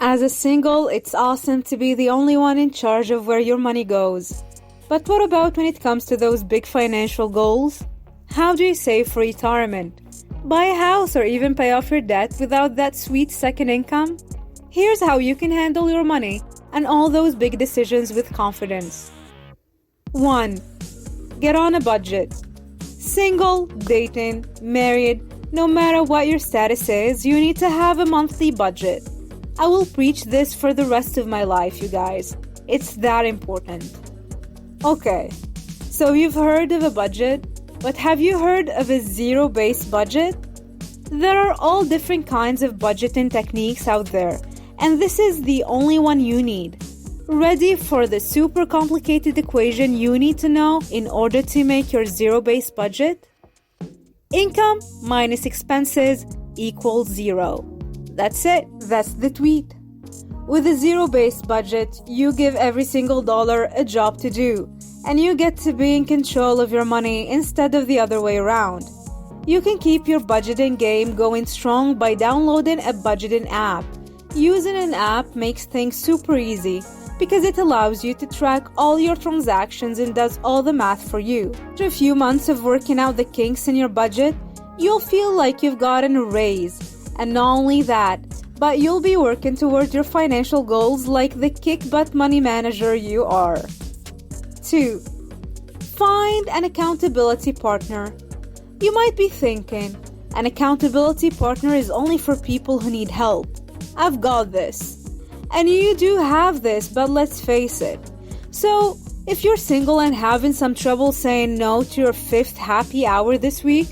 As a single, it's awesome to be the only one in charge of where your money goes. But what about when it comes to those big financial goals? How do you save for retirement? Buy a house or even pay off your debt without that sweet second income? Here's how you can handle your money and all those big decisions with confidence. 1. Get on a budget. Single, dating, married, no matter what your status is, you need to have a monthly budget. I will preach this for the rest of my life, you guys. It's that important. Okay, so you've heard of a budget, but have you heard of a zero-based budget? There are all different kinds of budgeting techniques out there, and this is the only one you need. Ready for the super complicated equation you need to know in order to make your zero-based budget? Income minus expenses equals 0. That's it. That's the tweet. With a zero-based budget, you give every single dollar a job to do, and you get to be in control of your money instead of the other way around. You can keep your budgeting game going strong by downloading a budgeting app. Using an app makes things super easy because it allows you to track all your transactions and does all the math for you. After a few months of working out the kinks in your budget, you'll feel like you've gotten a raise. And not only that, but you'll be working toward your financial goals like the kick-butt money manager you are. 2. Find an accountability partner. You might be thinking, an accountability partner is only for people who need help. I've got this. And you do have this, but let's face it. So, if you're single and having some trouble saying no to your 5th happy hour this week,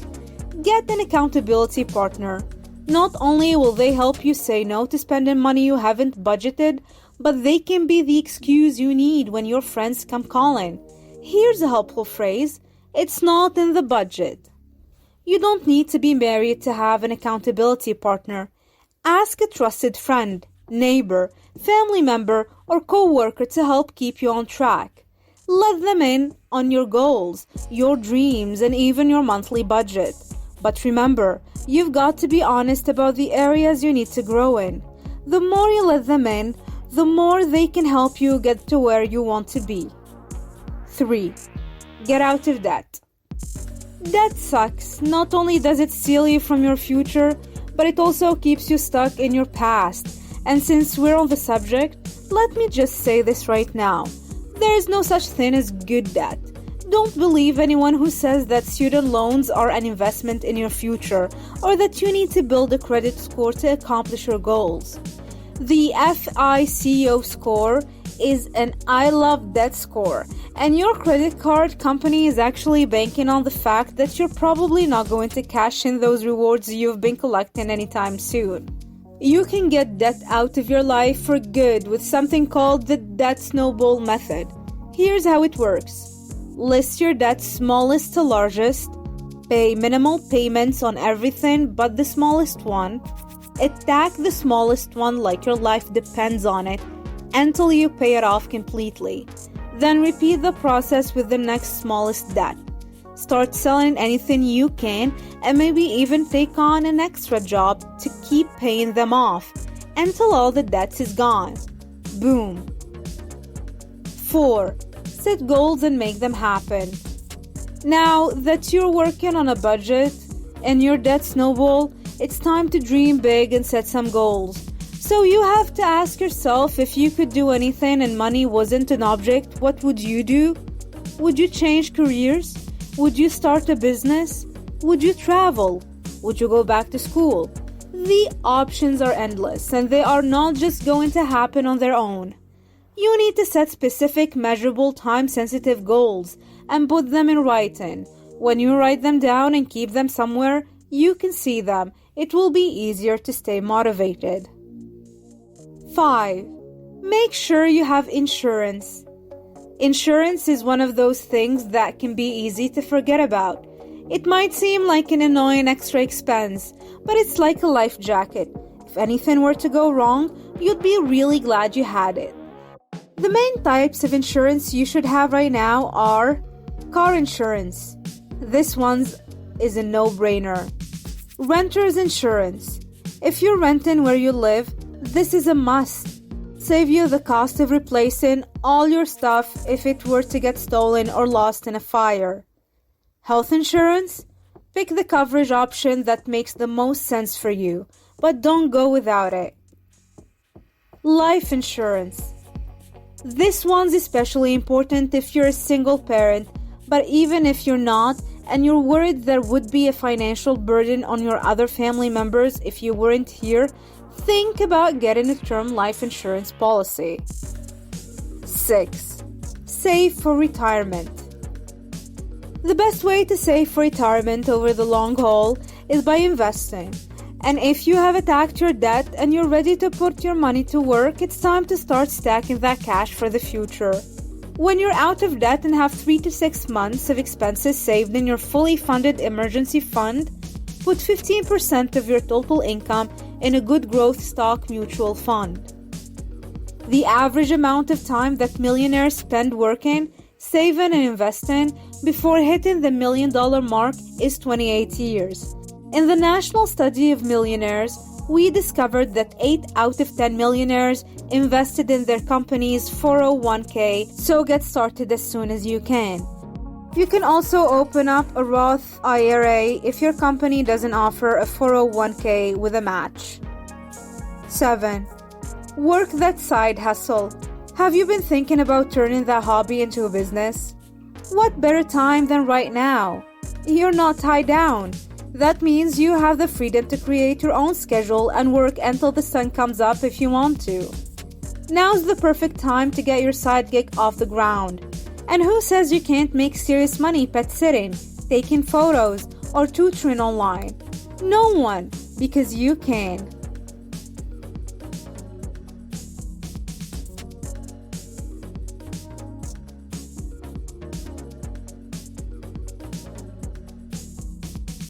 get an accountability partner. Not only will they help you say no to spending money you haven't budgeted, but they can be the excuse you need when your friends come calling. Here's a helpful phrase: it's not in the budget. You don't need to be married to have an accountability partner. Ask a trusted friend, neighbor, family member, or co-worker to help keep you on track. Let them in on your goals, your dreams, and even your monthly budget. But remember, you've got to be honest about the areas you need to grow in. The more you let them in, the more they can help you get to where you want to be. 3. Get out of debt. Debt sucks. Not only does it steal you from your future, but it also keeps you stuck in your past. And since we're on the subject, let me just say this right now. There is no such thing as good debt. Don't believe anyone who says that student loans are an investment in your future or that you need to build a credit score to accomplish your goals. The FICO score is an I love debt score, and your credit card company is actually banking on the fact that you're probably not going to cash in those rewards you've been collecting anytime soon. You can get debt out of your life for good with something called the debt snowball method. Here's how it works. List your debt smallest to largest, pay minimal payments on everything but the smallest one, attack the smallest one like your life depends on it until you pay it off completely. Then repeat the process with the next smallest debt. Start selling anything you can and maybe even take on an extra job to keep paying them off until all the debt is gone. Boom. 4. Set goals and make them happen. Now that you're working on a budget and your debt snowball, it's time to dream big and set some goals. So you have to ask yourself, if you could do anything and money wasn't an object, what would you do? Would you change careers? Would you start a business? Would you travel? Would you go back to school? The options are endless, and they are not just going to happen on their own. You need to set specific, measurable, time-sensitive goals and put them in writing. When you write them down and keep them somewhere, you can see them. It will be easier to stay motivated. 5. Make sure you have insurance. Insurance is one of those things that can be easy to forget about. It might seem like an annoying extra expense, but it's like a life jacket. If anything were to go wrong, you'd be really glad you had it. The main types of insurance you should have right now are car insurance. This one is a no-brainer. Renter's insurance. If you're renting where you live, This is a must. Save you the cost of replacing all your stuff if it were to get stolen or lost in a fire. Health insurance? Pick the coverage option that makes the most sense for you, but don't go without it. Life insurance. This one's especially important if you're a single parent, but even if you're not, and you're worried there would be a financial burden on your other family members if you weren't here, think about getting a term life insurance policy. 6. Save for retirement. The best way to save for retirement over the long haul is by investing. And if you have attacked your debt and you're ready to put your money to work, it's time to start stacking that cash for the future. When you're out of debt and have 3 to 6 months of expenses saved in your fully funded emergency fund, put 15% of your total income in a good growth stock mutual fund. The average amount of time that millionaires spend working, saving and investing before hitting the $1 million mark is 28 years. In the National Study of Millionaires, we discovered that 8 out of 10 millionaires invested in their company's 401k, so get started as soon as you can. You can also open up a Roth IRA if your company doesn't offer a 401k with a match. 7. Work that side hustle. Have you been thinking about turning that hobby into a business? What better time than right now? You're not tied down. That means you have the freedom to create your own schedule and work until the sun comes up if you want to. Now's the perfect time to get your side gig off the ground. And who says you can't make serious money pet sitting, taking photos, or tutoring online? No one, because you can.